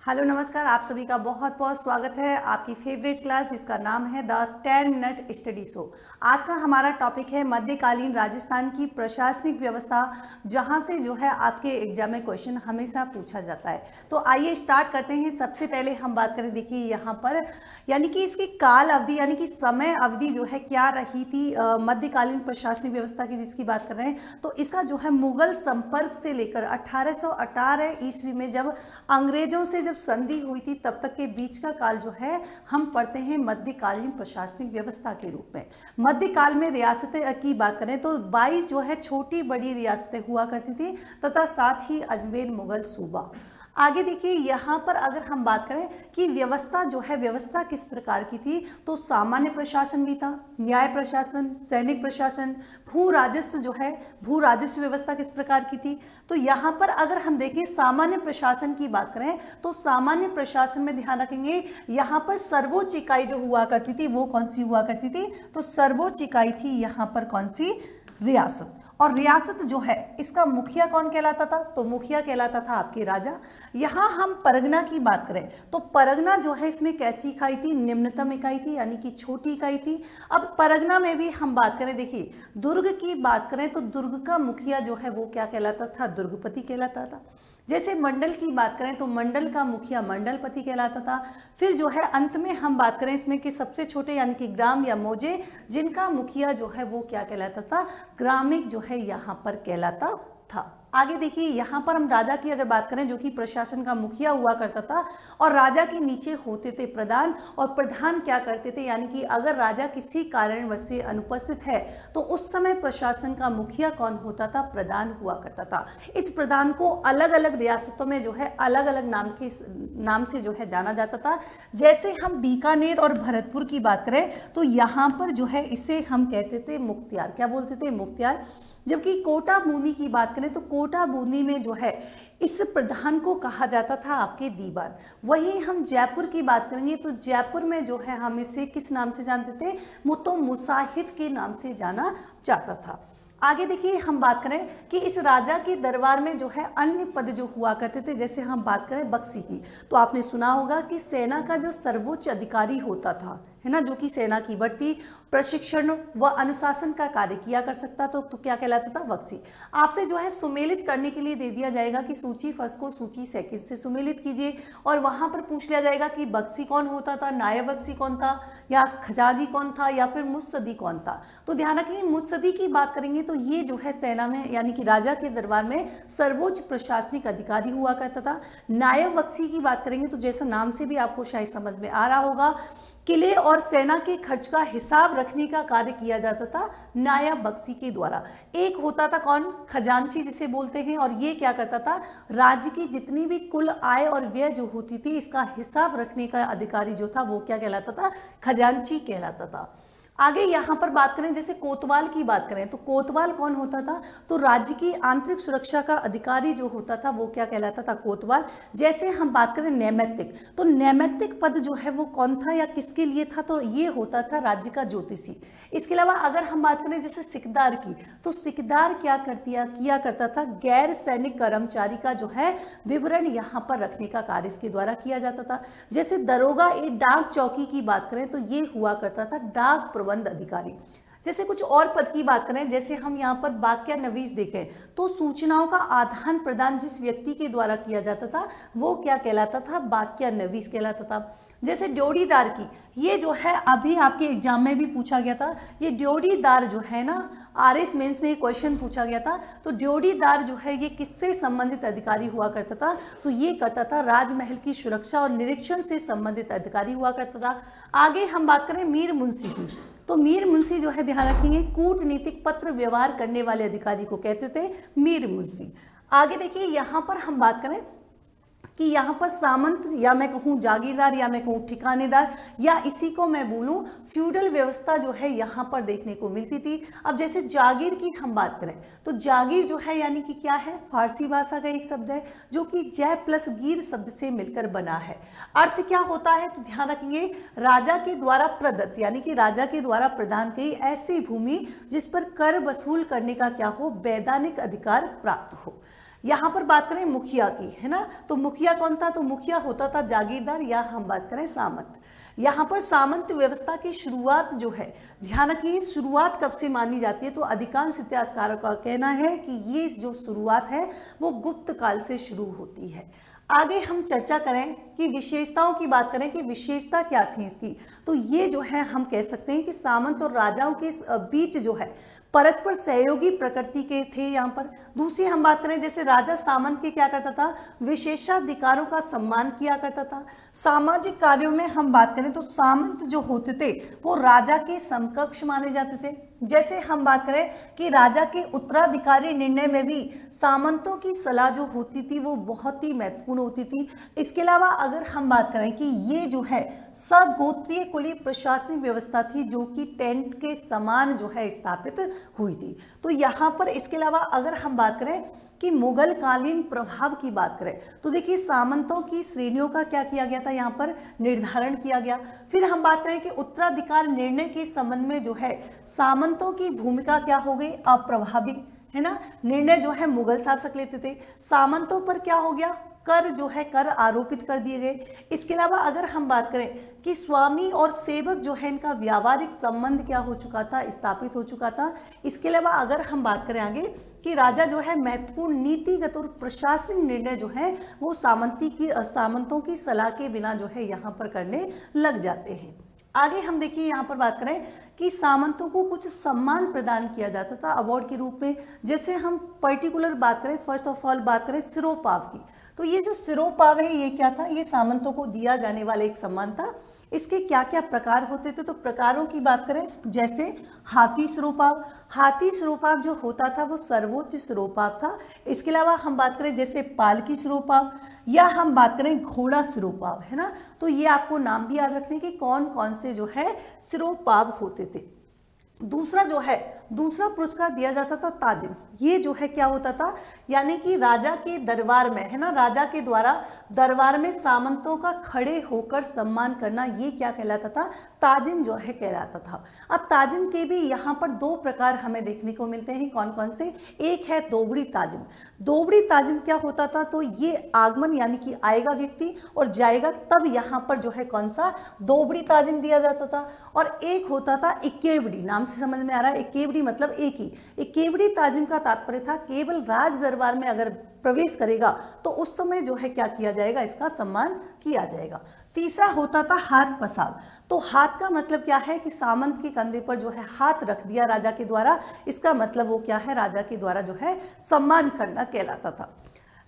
Hello नमस्कार, आप सभी का बहुत बहुत स्वागत है आपकी फेवरेट क्लास जिसका नाम है द 10 मिनट स्टडी शो। आज का हमारा टॉपिक है मध्यकालीन राजस्थान की प्रशासनिक व्यवस्था, जहां से जो है आपके एग्जाम में क्वेश्चन हमेशा पूछा जाता है। तो आइए स्टार्ट करते हैं। सबसे पहले हम बात करें, देखिए यहाँ पर यानी कि इसकी काल अवधि यानी कि समय अवधि जो है क्या रही थी मध्यकालीन प्रशासनिक व्यवस्था की जिसकी बात कर रहे हैं। तो इसका जो है मुगल संपर्क से लेकर 1818 ईस्वी में जब अंग्रेजों से जब संधि हुई थी तब तक के बीच का काल जो है हम पढ़ते हैं मध्यकालीन प्रशासनिक व्यवस्था के रूप में। मध्यकाल में रियासतें की बात करें तो 22 जो है छोटी बड़ी रियासतें हुआ करती थी तथा साथ ही अजमेर मुगल सूबा। आगे देखिए यहाँ पर अगर हम बात करें कि व्यवस्था जो है व्यवस्था किस प्रकार की थी, तो सामान्य प्रशासन भी था, न्याय प्रशासन, सैनिक प्रशासन, भू राजस्व जो है भू राजस्व व्यवस्था किस प्रकार की थी। तो यहाँ पर अगर हम देखें सामान्य प्रशासन की बात करें तो सामान्य प्रशासन में ध्यान रखेंगे यहाँ पर सर्वोच्च इकाई जो हुआ करती थी वो कौन सी हुआ करती थी, तो सर्वोच्च इकाई थी यहाँ पर कौन सी, रियासत। और रियासत जो है इसका मुखिया कौन कहलाता था, तो मुखिया कहलाता था आपके राजा। यहाँ हम परगना की बात करें तो परगना जो है इसमें कैसी इकाई थी, निम्नतम इकाई थी यानी कि छोटी इकाई थी। अब परगना में भी हम बात करें, देखिए दुर्ग की बात करें तो दुर्ग का मुखिया जो है वो क्या कहलाता था, दुर्गपति कहलाता था। जैसे मंडल की बात करें तो मंडल का मुखिया मंडलपति कहलाता था। फिर जो है अंत में हम बात करें इसमें कि सबसे छोटे यानी कि ग्राम या मौजे, जिनका मुखिया जो है वो क्या कहलाता था, ग्रामिक जो है यहाँ पर कहलाता था। आगे देखिए यहाँ पर हम राजा की अगर बात करें जो कि प्रशासन का मुखिया हुआ करता था और राजा के नीचे होते थे प्रधान, और प्रधान क्या करते थे यानी कि अगर राजा किसी कारणवश से अनुपस्थित है तो उस समय प्रशासन का मुखिया कौन होता था, प्रधान हुआ करता था। इस प्रधान को अलग अलग रियासतों में जो है अलग अलग नाम से जो है जाना जाता था। जैसे हम बीकानेर और भरतपुर की बात करें तो यहाँ पर जो है इसे हम कहते थे मुख्तियार, क्या बोलते थे, मुख्तियार। जबकि कोटा बूंदी की बात करें तो कोटा बूंदी में जो है इस प्रधान को कहा जाता था आपके दीवान। वहीं हम जयपुर की बात करेंगे तो जयपुर में जो है हम इसे किस नाम से जानते थे, तो मुसाहिफ के नाम से जाना जाता था। आगे देखिए हम बात करें कि इस राजा के दरबार में जो है अन्य पद जो हुआ करते थे, जैसे हम बात करें बक्सी की तो आपने सुना होगा कि सेना का जो सर्वोच्च अधिकारी होता था, है ना, जो कि सेना की भर्ती, प्रशिक्षण व अनुशासन का कार्य किया कर सकता तो क्या कहलाता था, बक्सी। आपसे जो है सुमेलित करने के लिए दे दिया जाएगा कि सूची फर्स्ट को सूची सेकंड से सुमेलित कीजिए, और वहां पर पूछ लिया जाएगा कि बक्सी कौन होता था, नायब बक्सी कौन था, या खजाजी कौन था, या फिर मुत्सदी कौन था। तो ध्यान रखिए मुत्सदी की बात करेंगे तो ये जो है सेना में यानी कि राजा के दरबार में सर्वोच्च प्रशासनिक अधिकारी हुआ करता था। नायब बक्सी की बात करेंगे तो जैसा नाम से भी आपको शायद समझ में आ रहा होगा, किले और सेना के खर्च का हिसाब रखने का कार्य किया जाता था नायब बक्सी के द्वारा। एक होता था कौन, खजांची जिसे बोलते हैं, और ये क्या करता था, राज्य की जितनी भी कुल आय और व्यय जो होती थी इसका हिसाब रखने का अधिकारी जो था वो क्या कहलाता था, खजांची कहलाता था। आगे यहाँ पर बात करें जैसे कोतवाल की बात करें तो कोतवाल कौन होता था, तो राज्य की आंतरिक सुरक्षा का अधिकारी जो होता था वो क्या कहलाता था, कोतवाल। जैसे हम बात करें नैमित्तिक, तो नैमित्तिक पद जो है वो कौन था या किसके लिए था, तो ये होता था राज्य का ज्योतिषी। इसके अलावा अगर हम बात करें जैसे सिकदार की, तो सिकदार क्या किया करता था, गैर सैनिक कर्मचारी का जो है विवरण यहाँ पर रखने का कार्य इसके द्वारा किया जाता था। जैसे दरोगा ए डाक चौकी की बात करें तो ये हुआ करता था डाक प्रबंध अधिकारी। जैसे कुछ और पद की बात करें, जैसे हम यहाँ पर बाक्यानवीस देखें तो सूचनाओं का आदान प्रदान जिस व्यक्ति के द्वारा किया जाता था वो क्या कहलाता था, बाक्यानवीस कहलाता था। जैसे ड्योढ़ीदार की, ये जो है अभी आपके एग्जाम में भी पूछा गया था, ये ड्योढ़ीदार जो है ना, आरएस मेंस में क्वेश्चन पूछा गया था। तो ड्योढ़ीदार जो है ये किससे संबंधित अधिकारी हुआ करता था, तो ये करता था राजमहल की सुरक्षा और निरीक्षण से संबंधित अधिकारी हुआ करता था। आगे हम बात करें मीर मुंशी की, तो मीर मुंशी जो है ध्यान रखेंगे कूटनीतिक पत्र व्यवहार करने वाले अधिकारी को कहते थे मीर मुंशी। आगे देखिए यहाँ पर हम बात करें कि यहाँ पर सामंत, या मैं कहूँ जागीरदार, या मैं कहूँ ठिकानेदार, या इसी को मैं बोलूँ फ्यूडल व्यवस्था जो है यहाँ पर देखने को मिलती थी। अब जैसे जागीर की हम बात करें तो जागीर जो है यानी कि क्या है, फारसी भाषा का एक शब्द है जो कि जय प्लस गीर शब्द से मिलकर बना है। अर्थ क्या होता है, तो ध्यान रखेंगे राजा के द्वारा प्रदत्त यानी कि राजा के द्वारा प्रदान की ऐसी भूमि जिस पर कर वसूल करने का क्या हो, वैधानिक अधिकार प्राप्त हो। यहाँ पर बात करें मुखिया की, है ना, तो मुखिया कौन था, तो मुखिया होता था जागीरदार, या हम बात करें सामंत। यहाँ पर सामंत व्यवस्था की शुरुआत जो है, ध्यान रखिए शुरुआत कब से मानी जाती है, तो अधिकांश इतिहासकारों का कहना है कि ये जो शुरुआत है वो गुप्त काल से शुरू होती है। आगे हम चर्चा करें कि विशेषताओं की बात करें कि विशेषता क्या थी इसकी, तो ये जो है हम कह सकते हैं कि सामंत और राजाओं के बीच जो है परस्पर सहयोगी प्रकृति के थे यहाँ पर। दूसरी हम बात करें जैसे राजा सामंत के क्या करता था, विशेषाधिकारों का सम्मान किया करता था। सामाजिक कार्यों में हम बात करें तो सामंत जो होते थे वो राजा के समकक्ष माने जाते थे। जैसे हम बात करें कि राजा के उत्तराधिकारी निर्णय में भी सामंतों की सलाह जो होती थी वो बहुत ही महत्वपूर्ण होती थी। इसके अलावा अगर हम बात करें कि ये जो है सगोत्रीय कुलीय प्रशासनिक व्यवस्था थी जो कि टेंट के समान जो है स्थापित हुई थी। तो यहाँ पर इसके अलावा अगर हम बात करें कि मुगल कालीन प्रभाव की बात करें तो देखिए सामंतों की श्रेणियों का क्या किया गया था, यहाँ पर निर्धारण किया गया। फिर हम बात करें कि उत्तराधिकार निर्णय के संबंध में जो है सामंतों की भूमिका क्या हो गई, अप्रभावी, है ना, निर्णय जो है मुगल शासक लेते थे। सामंतों पर क्या हो गया, कर जो है कर आरोपित कर दिए गए। इसके अलावा अगर हम बात करें कि स्वामी और सेवक जो है इनका व्यावहारिक संबंध क्या हो चुका था, स्थापित हो चुका था। इसके अलावा अगर हम बात करें आगे कि राजा जो है महत्वपूर्ण नीतिगत और प्रशासनिक निर्णय जो है वो सामंतों की सलाह के बिना जो है यहाँ पर करने लग जाते हैं। आगे हम देखिए यहाँ पर बात करें कि सामंतों को कुछ सम्मान प्रदान किया जाता था अवार्ड के रूप में। जैसे हम पर्टिकुलर बात करें, फर्स्ट ऑफ ऑल बात करें सिरोपाव की, तो ये जो सिरोपाव है ये क्या था, ये सामंतों को दिया जाने वाला एक सम्मान था। इसके क्या क्या प्रकार होते थे, तो प्रकारों की बात करें जैसे हाथी सिरोपाव, हाथी सिरोपाव जो होता था वो सर्वोच्च सिरोपाव था। इसके अलावा हम बात करें जैसे पालकी सिरोपाव, या हम बात करें घोड़ा सिरोपाव, है ना, तो ये आपको नाम भी याद रखने कि कौन कौन से जो है सिरोपाव होते थे। दूसरा पुरस्कार दिया जाता था ताजिम। ये जो है क्या होता था, यानी कि राजा के दरबार में, है ना, राजा के द्वारा दरबार में सामंतों का खड़े होकर सम्मान करना, ये क्या कहलाता था, ताजिम जो है कहलाता था। अब ताजिम के भी यहाँ पर दो प्रकार हमें देखने को मिलते हैं, कौन कौन से, एक है दोबड़ी ताजिम। दोबड़ी ताजिम क्या होता था, तो ये आगमन यानी कि आएगा व्यक्ति और जाएगा तब यहाँ पर जो है कौन सा दोबड़ी ताजिम दिया जाता था। और एक होता था इक्केवड़ी, नाम से समझ में आ रहा है, इक्केवड़ी मतलब एक ही। इक्केवड़ी ताजिम का तात्पर्य था केवल राज दरबार में अगर प्रवेश करेगा तो उस समय जो है क्या किया जाएगा, इसका सम्मान किया जाएगा। तीसरा होता था हाथ पसार। तो हाथ का मतलब क्या है कि सामंत के कंधे पर जो है हाथ रख दिया राजा के द्वारा, इसका मतलब वो क्या है, राजा के द्वारा जो है सम्मान करना कहलाता था।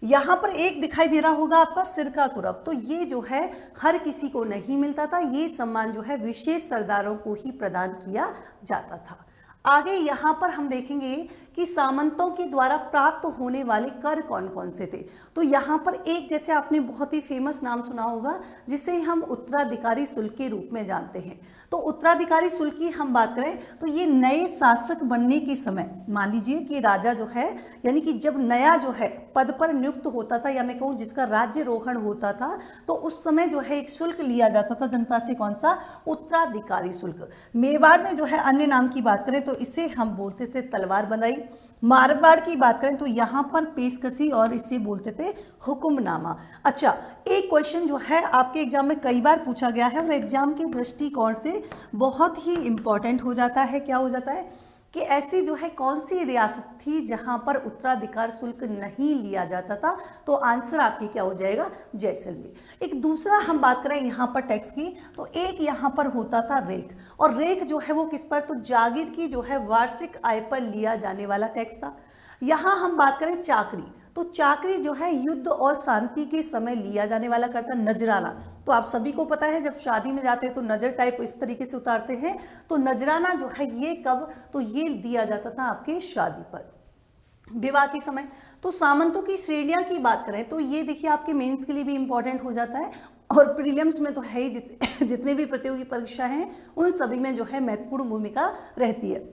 यहाँ पर एक दिखाई दे रहा होगा आपका सिर का कुरव, तो ये जो है हर किसी को नहीं मिलता था, ये सम्मान जो है विशेष सरदारों को ही प्रदान किया जाता था। आगे यहाँ पर हम देखेंगे कि सामंतों के द्वारा प्राप्त होने वाले कर कौन कौन से थे। तो यहाँ पर एक जैसे आपने बहुत ही फेमस नाम सुना होगा जिसे हम उत्तराधिकारी शुल्क के रूप में जानते हैं। तो उत्तराधिकारी शुल्क की हम बात करें तो ये नए शासक बनने के समय, मान लीजिए कि राजा जो है यानी कि जब नया जो है पद पर नियुक्त होता था, या मैं कहूँ जिसका राज्यरोहण होता था, तो उस समय जो है एक शुल्क लिया जाता था जनता से, कौन सा, उत्तराधिकारी शुल्क। मेवाड़ में जो है अन्य नाम की बात करें तो इसे हम बोलते थे तलवार बंदाई। मारवाड़ की बात करें तो यहाँ पर पेशकशी और इसे बोलते थे हुक्मनामा। अच्छा, एक क्वेश्चन जो है आपके एग्जाम में कई बार पूछा गया है और एग्जाम के दृष्टिकोण से बहुत ही इंपॉर्टेंट हो जाता है, क्या हो जाता है कि ऐसी जो है कौन सी रियासत थी जहां पर उत्तराधिकार शुल्क नहीं लिया जाता था, तो आंसर आपकी क्या हो जाएगा, जैसलमेर। एक दूसरा हम बात करें यहाँ पर टैक्स की, तो एक यहाँ पर होता था रेक, और रेक जो है वो किस पर, तो जागीर की जो है वार्षिक आय पर लिया जाने वाला टैक्स था। यहाँ हम बात करें चाकरी, तो चाकरी जो है युद्ध और शांति के समय लिया जाने वाला करता नजराना। तो आप सभी को पता है जब शादी में जाते हैं तो नजर टाइप इस तरीके से उतारते हैं, तो नजराना जो है ये कब, तो ये दिया जाता था आपके शादी पर, विवाह के समय। तो सामंतों की श्रेणियां की बात करें तो ये देखिए आपके मेंस के लिए भी इंपॉर्टेंट हो जाता है और प्रीलिम्स में तो है ही, जितने भी प्रतियोगी परीक्षा हैं उन सभी में जो है महत्वपूर्ण भूमिका रहती है।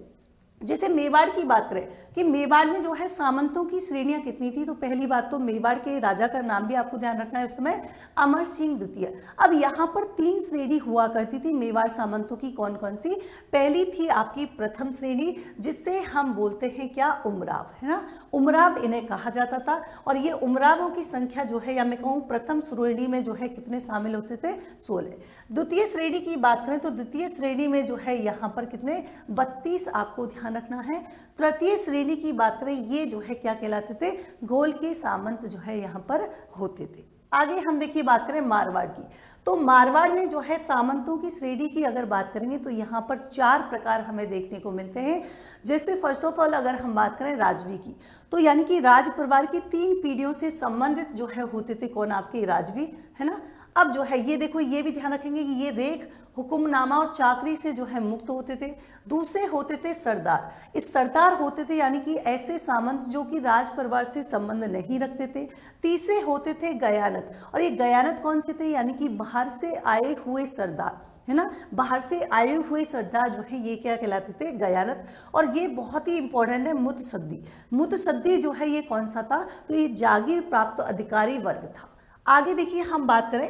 जैसे मेवाड़ की बात करें कि मेवाड़ में जो है सामंतों की श्रेणियां कितनी थी, तो पहली बात तो मेवाड़ के राजा का नाम भी आपको ध्यान रखना है उस समय, अमर सिंह द्वितीय। अब यहाँ पर 3 श्रेणी हुआ करती थी मेवाड़ सामंतों की, कौन कौन सी? पहली थी आपकी प्रथम श्रेणी, जिससे हम बोलते हैं क्या? उमराव, है ना, उमराव इन्हें कहा जाता था। और ये उमरावों की संख्या जो है, या मैं कहूँ प्रथम श्रेणी में जो है कितने शामिल होते थे? 16। द्वितीय श्रेणी की बात करें तो द्वितीय श्रेणी में जो है यहाँ पर कितने? 32 आपको ध्यान रखना है। तृतीय श्रेणी की बात करें, ये जो है क्या कहलाते थे? गोल के सामंत जो है यहाँ पर होते थे। आगे हम देखिए बात करें मारवाड़ की, तो मारवाड़ में जो है सामंतों की श्रेणी की अगर बात करेंगे तो यहाँ पर 4 प्रकार हमें देखने को मिलते हैं। जैसे फर्स्ट ऑफ ऑल अगर हम बात करें राजवी की, तो यानी कि राज परिवार की 3 पीढ़ियों से संबंधित जो है होते थे कौन? आपके राजवी, है ना। अब जो है ये देखो, ये भी ध्यान रखेंगे कि ये रेख, हुक्मनामा और चाकरी से जो है मुक्त होते थे। दूसरे होते थे सरदार, इस सरदार होते थे यानी कि ऐसे सामंत जो कि राज परिवार से संबंध नहीं रखते थे। तीसरे होते थे गयानत, और ये गयानत कौन से थे? यानी कि बाहर से आए हुए सरदार, है ना, बाहर से आए हुए सरदार जो है ये क्या कहलाते थे? गयानत। और ये बहुत ही इंपॉर्टेंट है मुतसद्दी। मुतसद्दी जो है ये कौन सा था? तो ये जागीर प्राप्त अधिकारी वर्ग था। आगे देखिए हम बात करें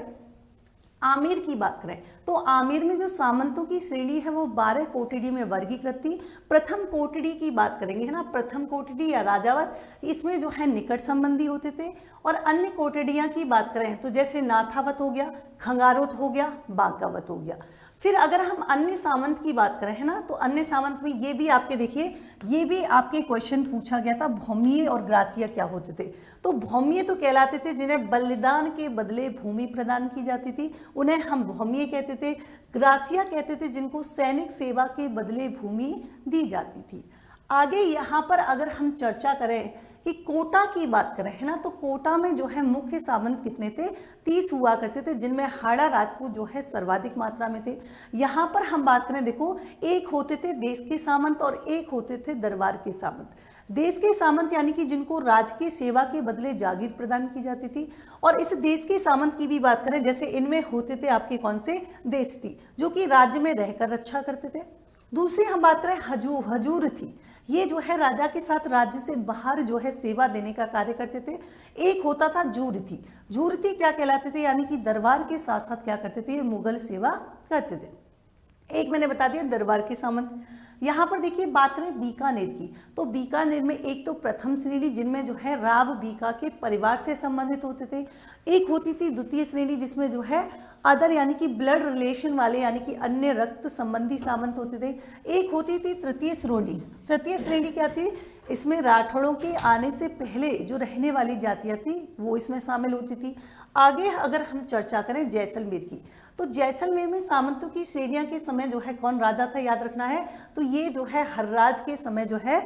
आमिर की बात करें तो आमिर में जो सामंतों की श्रेणी है वो 12 कोटड़ी में वर्गीकृत थी। प्रथम कोटड़ी की बात करेंगे, है ना, प्रथम कोटड़ी या राजावत, इसमें जो है निकट संबंधी होते थे। और अन्य कोटड़ियां की बात करें तो जैसे नाथावत हो गया, खंगारोत हो गया, बांकावत हो गया। फिर अगर हम अन्य सामंत की बात करें, है ना, तो अन्य सामंत में ये भी आपके देखिए, ये भी आपके क्वेश्चन पूछा गया था, भौमिये और ग्रासिया क्या होते थे? तो भौमिये तो कहलाते थे जिन्हें बलिदान के बदले भूमि प्रदान की जाती थी, उन्हें हम भौमिये कहते थे। ग्रासिया कहते थे जिनको सैनिक सेवा के बदले भूमि दी जाती थी। आगे यहाँ पर अगर हम चर्चा करें कि कोटा की बात करें, है ना, तो कोटा में जो है मुख्य सामंत कितने थे? 30 हुआ करते थे, जिनमें हाड़ा राजपूत जो है सर्वाधिक मात्रा में थे। यहाँ पर हम बात करें, देखो, एक होते थे देश के सामंत और एक होते थे दरबार के सामंत। देश के सामंत यानी कि जिनको राजकीय सेवा के बदले जागीर प्रदान की जाती थी। और इस देश के सामंत की भी बात करें, जैसे इनमें होते थे आपके कौन से? देशती, जो कि राज्य में रहकर रक्षा करते थे। दूसरी हम बात करें हजूर थी, ये जो है राजा के साथ राज्य से बाहर जो है सेवा देने का कार्य करते थे। एक होता था जूरथी, जूरथी क्या कहलाते थे? यानी कि दरबार के साथ साथ क्या करते थे? ये मुगल सेवा करते थे। एक मैंने बता दिया दरबार के सामंत। यहाँ पर देखिए बात करें बीकानेर की, तो बीकानेर में एक तो प्रथम श्रेणी जिनमें जो है राव बीका के परिवार से संबंधित होते थे। एक होती थी द्वितीय श्रेणी जिसमें जो है अदर यानी कि ब्लड रिलेशन वाले यानी कि अन्य रक्त संबंधी सामंत होते थे। एक होती थी तृतीय श्रेणी। तृतीय श्रेणी क्या थी? इसमें राठौड़ों के आने से पहले जो रहने वाली जातियां थी वो इसमें शामिल होती थी। आगे अगर हम चर्चा करें जैसलमेर की, तो जैसलमेर में सामंतों की श्रेणियां के समय जो है कौन राजा था? याद रखना है, तो ये जो है हर्राज के समय जो है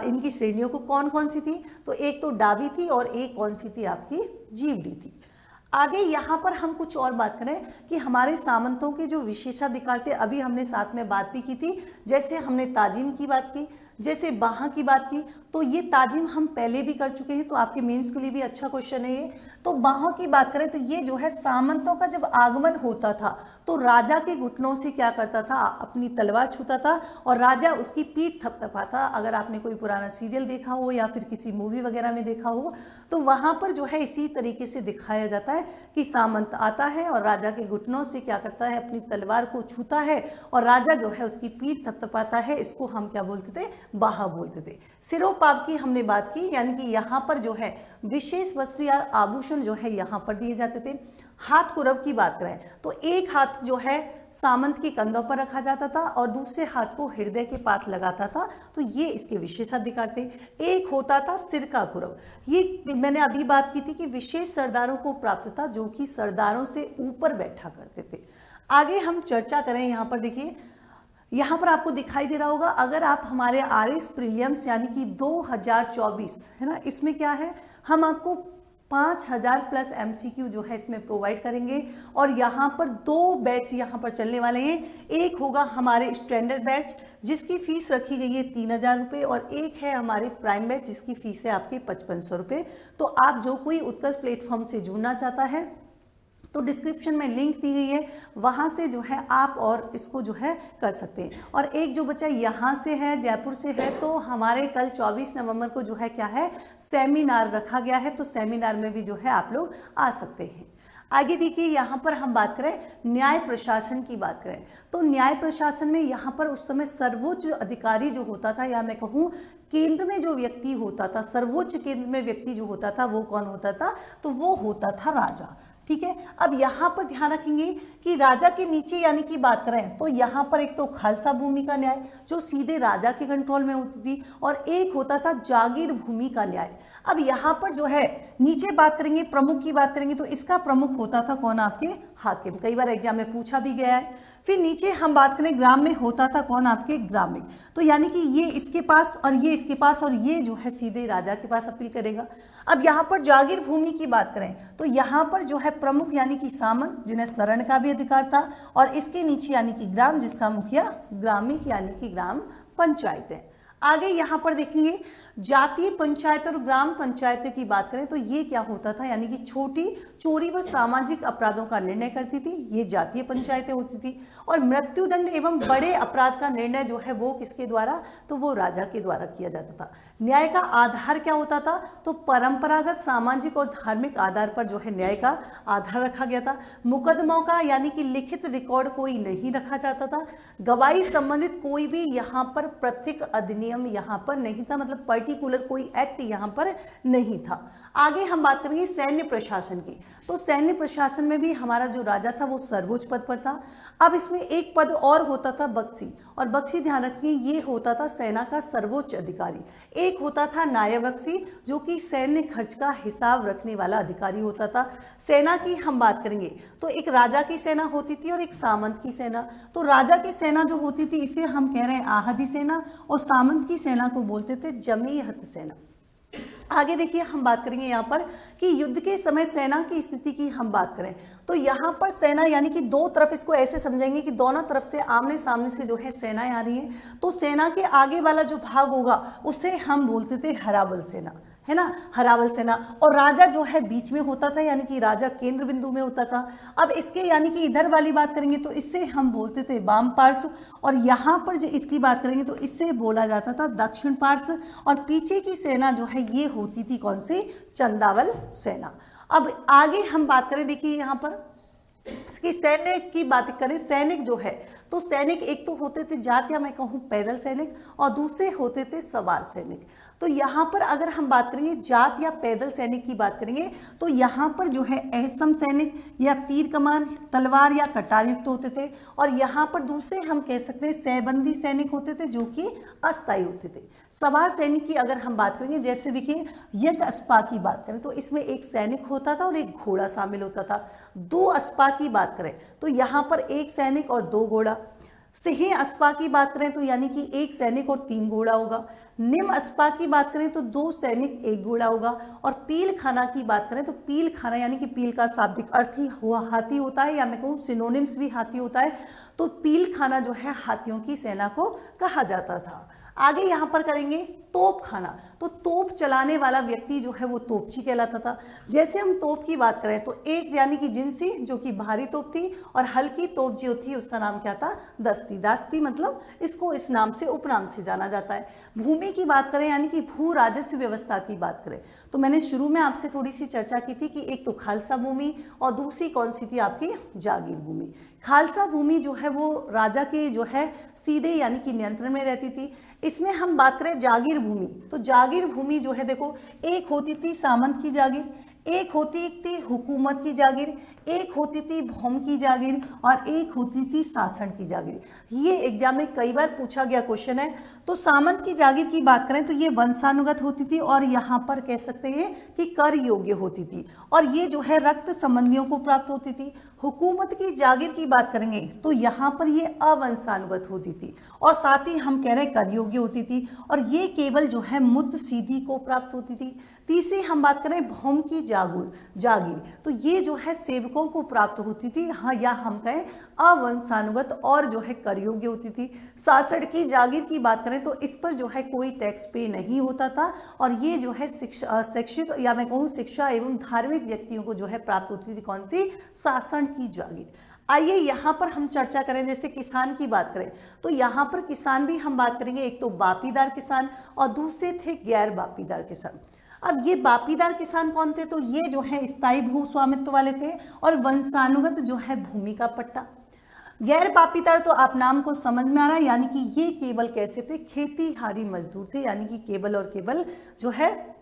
इनकी श्रेणियों को कौन कौन सी थी? तो एक तो डाबी थी और एक कौन सी थी? आपकी जीवड़ी थी। आगे यहाँ पर हम कुछ और बात करें कि हमारे सामंतों के जो विशेषाधिकार थे, अभी हमने साथ में बात भी की थी। जैसे हमने ताजिम की बात की, जैसे बाहा की बात की, तो ये ताजिम हम पहले भी कर चुके हैं, तो आपके मेंस के लिए भी अच्छा क्वेश्चन है ये। तो बाहा की बात करें तो ये जो है सामंतों का जब आगमन होता था तो राजा के घुटनों से क्या करता था? अपनी तलवार छूता था और राजा उसकी पीठ थपथपाता। अगर आपने कोई पुराना सीरियल देखा हो या फिर किसी मूवी वगैरह में देखा हो तो वहां पर जो है इसी तरीके से दिखाया जाता है कि सामंत आता है और राजा के घुटनों से क्या करता है? अपनी तलवार को छूता है और राजा जो है उसकी पीठ थपथपाता है। इसको हम क्या बोलते थे? बाहा बोलते थे। सिरोपाव की हमने बात की, यानी कि यहाँ पर जो है विशेष वस्त्र या आभूषण जो है यहाँ पर दिए जाते थे। हाथ कुरव की बात करें तो एक हाथ जो है सामंत के कंधों पर रखा जाता था और दूसरे हाथ को हृदय के पास लगाता था, तो ये इसके विशेषाधिकार थे। एक होता था सिर का कुरव, ये मैंने अभी बात की थी कि विशेष सरदारों को प्राप्त था जो कि सरदारों से ऊपर बैठा करते थे। आगे हम चर्चा करें, यहाँ पर देखिए, यहाँ पर आपको दिखाई दे रहा होगा, अगर आप हमारे आरएस प्रीलिम्स यानी कि 2024 है ना, इसमें क्या है, हम आपको 5000 प्लस MCQ जो है इसमें प्रोवाइड करेंगे और यहाँ पर 2 बैच यहाँ पर चलने वाले हैं। एक होगा हमारे स्टैंडर्ड बैच जिसकी फीस रखी गई है 3000 रुपये और एक है हमारे प्राइम बैच जिसकी फीस है आपकी 5500 रुपये। तो आप जो कोई उत्कर्ष प्लेटफॉर्म से जुड़ना चाहता है तो डिस्क्रिप्शन में लिंक दी गई है, वहाँ से जो है आप और इसको जो है कर सकते हैं। और एक जो बच्चा यहाँ से है, जयपुर से है, तो हमारे कल 24 नवंबर को जो है क्या है, सेमिनार रखा गया है, तो सेमिनार में भी जो है आप लोग आ सकते हैं। आगे देखिए, यहाँ पर हम बात करें न्याय प्रशासन की बात करें, तो न्याय प्रशासन में यहाँ पर उस समय सर्वोच्च अधिकारी जो होता था, या मैं कहूँ केंद्र में जो व्यक्ति होता था, सर्वोच्च केंद्र में व्यक्ति जो होता था वो कौन होता था, तो वो होता था राजा। ठीक है, अब यहाँ पर ध्यान रखेंगे कि राजा के नीचे यानी कि बात करें तो यहाँ पर एक तो खालसा भूमि का न्याय जो सीधे राजा के कंट्रोल में होती थी, और एक होता था जागीर भूमि का न्याय। अब यहाँ पर जो है नीचे बात करेंगे, प्रमुख की बात करेंगे, तो इसका प्रमुख होता था कौन, आपके हाकिम, कई बार एग्जाम में पूछा भी गया है। फिर नीचे हम बात करें ग्राम में होता था कौन, आपके ग्रामिक, तो यानी कि ये इसके पास और ये इसके पास, और ये जो है सीधे राजा के पास अपील करेगा। अब यहाँ पर जागीर भूमि की बात करें तो यहाँ पर जो है प्रमुख यानी कि सामंत, जिन्हें शरण का भी अधिकार था, और इसके नीचे यानी कि ग्राम, जिसका मुखिया ग्रामिक यानी कि ग्राम पंचायत है। आगे यहाँ पर देखेंगे जातीय पंचायत और ग्राम पंचायतें की बात करें तो ये क्या होता था, यानी कि छोटी चोरी व सामाजिक अपराधों का निर्णय करती थी, ये जातीय पंचायतें होती थी। और मृत्युदंड एवं बड़े अपराध का निर्णय जो है वो किसके द्वारा, तो वो राजा के द्वारा किया जाता था। न्याय का आधार क्या होता था, तो परंपरागत सामाजिक और धार्मिक आधार पर जो है न्याय का आधार रखा गया था। मुकदमों का यानी कि लिखित रिकॉर्ड कोई नहीं रखा जाता था। गवाही संबंधित कोई भी यहाँ पर प्रत्येक अधिनियम यहाँ पर नहीं था, मतलब पर्टिकुलर कोई एक्ट यहाँ पर नहीं था। आगे हम बात करेंगे सैन्य प्रशासन की, तो सैन्य प्रशासन में भी हमारा जो राजा था वो सर्वोच्च पद पर था। अब इसमें एक पद और होता था बख्शी, और बख्शी ध्यान रखिए ये होता था सेना का सर्वोच्च अधिकारी। एक होता था नायब बख्शी जो कि सैन्य खर्च का हिसाब रखने वाला अधिकारी होता था। सेना की हम बात करेंगे तो एक राजा की सेना होती थी और एक सामंत की सेना। तो राजा की सेना जो होती थी इसे हम कह रहे हैं आहदी सेना, और सामंत की सेना को बोलते थे जमीयत सेना। आगे देखिए हम बात करेंगे यहाँ पर कि युद्ध के समय सेना की स्थिति की हम बात करें तो यहाँ पर सेना यानी कि दो तरफ, इसको ऐसे समझेंगे कि दोनों तरफ से आमने सामने से जो है सेनाएं आ रही हैं, तो सेना के आगे वाला जो भाग होगा उसे हम बोलते थे हराबल सेना, है ना, हराबल सेना। और राजा जो है बीच में होता था, यानी कि राजा केंद्र बिंदु में होता था। अब इसके यानी कि इधर वाली बात करेंगे तो इससे हम बोलते थे वाम पार्श्व, और यहाँ पर जो इसकी बात करेंगे तो इससे बोला जाता था दक्षिण पार्श्व। और पीछे की सेना जो है ये होती थी कौन सी, चंदावल सेना। अब आगे हम बात करें, देखिए यहाँ पर इसकी सैन्य की बात करें, सैनिक जो है तो सैनिक एक तो होते थे जात या मैं कहूँ पैदल सैनिक, और दूसरे होते थे सवार सैनिक। तो यहाँ पर अगर हम बात करेंगे जात या पैदल सैनिक की बात करेंगे तो यहाँ पर जो है असम सैनिक या तीर कमान, तलवार या कटार युक्त होते थे। और यहाँ पर दूसरे हम कह सकते हैं सहबंदी सैनिक होते थे जो कि अस्थायी होते थे। सवार सैनिक की अगर हम बात करेंगे, जैसे देखिए यज्ञ अस्पा की बात करें तो इसमें एक सैनिक होता था और एक घोड़ा शामिल होता था। दो अस्पा की बात करें तो यहाँ पर एक सैनिक और दो घोड़ा। सिंह अस्पा की बात करें तो यानी कि एक सैनिक और तीन घोड़ा होगा। निम अस्पा की बात करें तो दो सैनिक एक घोड़ा होगा। और पील खाना की बात करें तो पील खाना यानी कि पील का शाब्दिक अर्थ ही हाथी होता है, या मैं कहूँ सिनोनिम्स भी हाथी होता है। तो पील खाना जो है हाथियों की सेना को कहा जाता था। आगे यहाँ पर करेंगे तोप खाना, तो तोप चलाने वाला व्यक्ति जो है वो तोपची कहलाता था। जैसे हम तोप की बात करें तो एक यानी कि जिनसी जो कि भारी तोप थी, और हल्की तोप जो थी उसका नाम क्या था, दस्ती। दास्ती मतलब इसको इस नाम से उपनाम से जाना जाता है। भूमि की बात करें यानी कि भू राजस्व व्यवस्था की बात करें तो मैंने शुरू में आपसे थोड़ी सी चर्चा की थी कि एक तो खालसा भूमि और दूसरी कौन सी थी आपकी, जागीर भूमि। खालसा भूमि जो है वो राजा के जो है सीधे यानी कि नियंत्रण में रहती थी। इसमें हम बात करें जागीर भूमि, तो जागीर भूमि जो है देखो, एक होती थी सामंत की जागीर, एक होती थी हुकूमत की जागीर, एक होती थी भौम की जागीर, और एक होती थी शासन की जागीर। ये एग्जाम में कई बार पूछा गया क्वेश्चन है। तो सामंत की जागीर की बात करें तो ये वंशानुगत होती थी, और यहाँ पर कह सकते हैं कि कर योग्य होती थी, और ये जो है रक्त संबंधियों को प्राप्त होती थी। हुकूमत की जागीर की बात करेंगे तो यहाँ पर ये अवंशानुगत होती थी, और साथ ही हम कह रहे हैं कर योग्य होती थी, और ये केवल जो है मुद्द सीधी को प्राप्त होती थी। तीसरी हम बात करें भौम की जागीर, तो ये जो है सेवकों को प्राप्त होती थी, हाँ, या हम कहें अवंशानुगत और जो है कर योग्य होती थी। सासड़ की जागीर की बात करें तो इस पर जो है कोई टैक्स पे नहीं होता था और ये जो है शिक्षित या मैं कहूँ शिक्षा एवं धार्मिक व्यक्तियों को जो है प्राप्त होती थी। कौन सी? सासण की जागीर। आइए यहाँ पर हम चर्चा करें, जैसे किसान की बात करें तो यहाँ पर किसान भी हम बात करेंगे, एक तो बापीदार किसान और दूसरे थे गैर बापीदार किसान। अब ये बापीदार किसान कौन थे? तो ये जो है स्थायी भू स्वामित्व वाले थे और वंशानुगत जो है भूमि का पट्टा। गैर बापीदार तो आप नाम को समझ में आ रहा है, यानी कि ये केवल कैसे थे? खेतीहारी मजदूर थे, यानी कि केवल और केवल जो है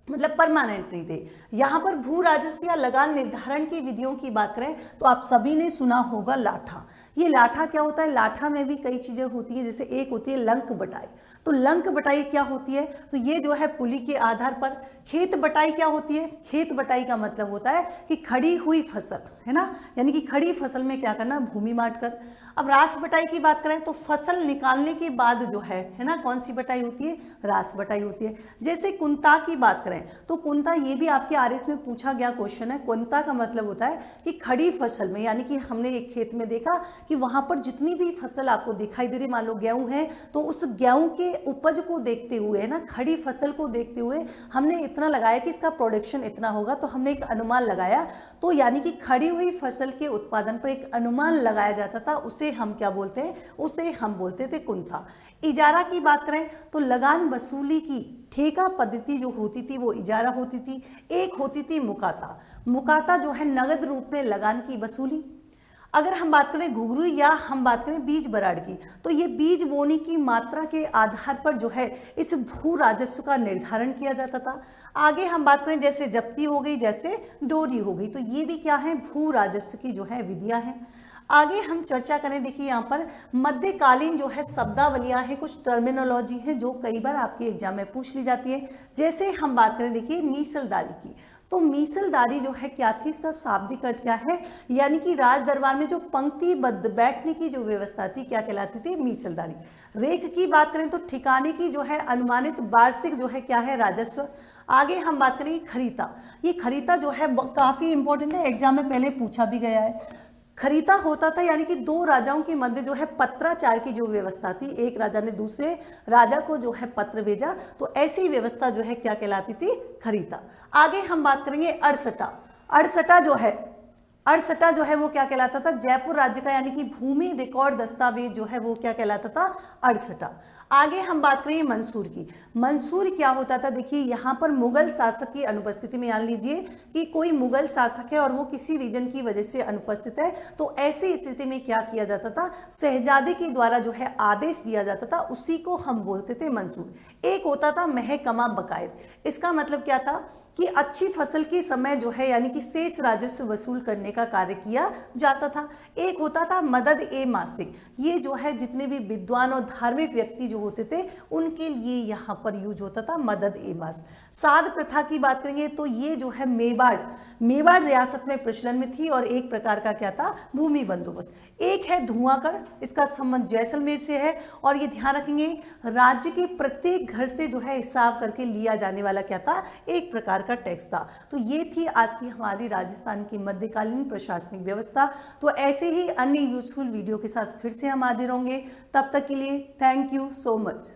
मतलब परमानेंट नहीं थे। यहाँ पर भू राजस्व या लगान निर्धारण की विधियों की बात करें तो आप सभी ने सुना होगा लाठा। ये लाठा क्या होता है? लाठा में भी कई चीजें होती है, जैसे एक होती है लंक बटाई। तो लंक बटाई क्या होती है? तो ये जो है पुली के आधार पर। खेत बटाई क्या होती है? खेत बटाई का मतलब होता है कि खड़ी हुई फसल, है ना, यानी कि खड़ी फसल में क्या करना? भूमि बांट कर। अब रास बटाई की बात करें तो फसल निकालने के बाद जो है ना, कौन सी बटाई होती है? रास बटाई होती है। जैसे कुंता की बात करें तो कुंता, ये भी आपके आरएस में पूछा गया क्वेश्चन है। कुंता का मतलब होता है कि खड़ी फसल में, यानी कि हमने एक खेत में देखा कि वहां पर जितनी भी फसल आपको दिखाई दे रही, मान लो गेहूं है, तो उस गेहूं के उपज को देखते हुए, है ना, खड़ी फसल को देखते हुए हमने इतना लगाया कि इसका प्रोडक्शन इतना होगा, तो हमने एक अनुमान लगाया। तो यानी कि खड़ी हुई फसल के उत्पादन पर एक अनुमान लगाया जाता था, उसे हम क्या बोलते हैं? उसे हम बोलते थे कुंता। इजारा की बात करें तो लगान वसूली की ठेका पद्धति जो होती थी वो इजारा होती थी। एक होती थी मुकाता। मुकाता जो है नगद रूप में लगान की वसूली। अगर हम बात करें घुघरू या हम बात करें बीज बराड़ की, तो ये बीज बोने की मात्रा के आधार पर जो है इस भू राजस्व का निर्धारण किया जाता था। आगे हम बात करें जैसे जप्ती हो गई, जैसे डोरी हो गई, तो ये भी क्या है? भू राजस्व की जो है विधियां हैं। आगे हम चर्चा करें, देखिए यहाँ पर मध्यकालीन जो है शब्दावलियां हैं, कुछ टर्मिनोलॉजी है जो कई बार आपके एग्जाम में पूछ ली जाती है। जैसे हम बात करें, देखिए मीसलदारी की, तो मीसलदारी जो है क्या थी? इसका शाब्दिक अर्थ क्या है? यानी कि राज दरबार में जो पंक्तिबद्ध बैठने की जो व्यवस्था थी, क्या कहलाती थी? मीसलदारी। रेख की बात करें तो ठिकाने की जो है अनुमानित वार्षिक जो है क्या है? राजस्व। आगे हम बात करेंगे खरीता। ये खरीता जो है काफी इंपॉर्टेंट है, एग्जाम में पहले पूछा भी गया है। खरीता होता था यानी कि दो राजाओं के मध्य जो है पत्राचार की जो व्यवस्था थी, एक राजा ने दूसरे राजा को जो है पत्र भेजा, तो ऐसी व्यवस्था जो है क्या कहलाती थी? खरीता। आगे हम बात करेंगे अड़सठा। अड़सठा जो है वो क्या कहलाता था? जयपुर राज्य का यानी कि भूमि रिकॉर्ड दस्तावेज जो है वो क्या कहलाता था? अड़सठा। आगे हम बात करेंगे मंसूर की। मंसूर क्या होता था? देखिए यहाँ पर मुगल शासक की अनुपस्थिति में, मान लीजिए कि कोई मुगल शासक है और वो किसी रीजन की वजह से अनुपस्थित है, तो ऐसी स्थिति में क्या किया जाता था? शहजादे के द्वारा जो है आदेश दिया जाता था, उसी को हम बोलते थे मंसूर। एक होता था महकमा बकायद। इसका मतलब क्या था कि अच्छी फसल के समय जो है यानी कि शेष राजस्व वसूल करने का कार्य किया जाता था। एक होता था मदद ए मासिक। ये जो है जितने भी विद्वान और धार्मिक व्यक्ति जो होते थे उनके लिए यहाँ पर यूज होता था मदद ए मास। साध प्रथा की बात करेंगे तो ये जो है मेवाड़ रियासत में प्रचलन में थी और एक प्रकार का क्या था? भूमि बंदोबस्त। एक है धुआं कर, इसका संबंध जैसलमेर से है और ये ध्यान रखेंगे राज्य के प्रत्येक घर से जो है हिसाब करके लिया जाने वाला क्या था? एक प्रकार का टैक्स था। तो ये थी आज की हमारी राजस्थान की मध्यकालीन प्रशासनिक व्यवस्था। तो ऐसे ही अन्य यूजफुल वीडियो के साथ फिर से हम हाजिर होंगे। तब तक के लिए थैंक यू सो मच।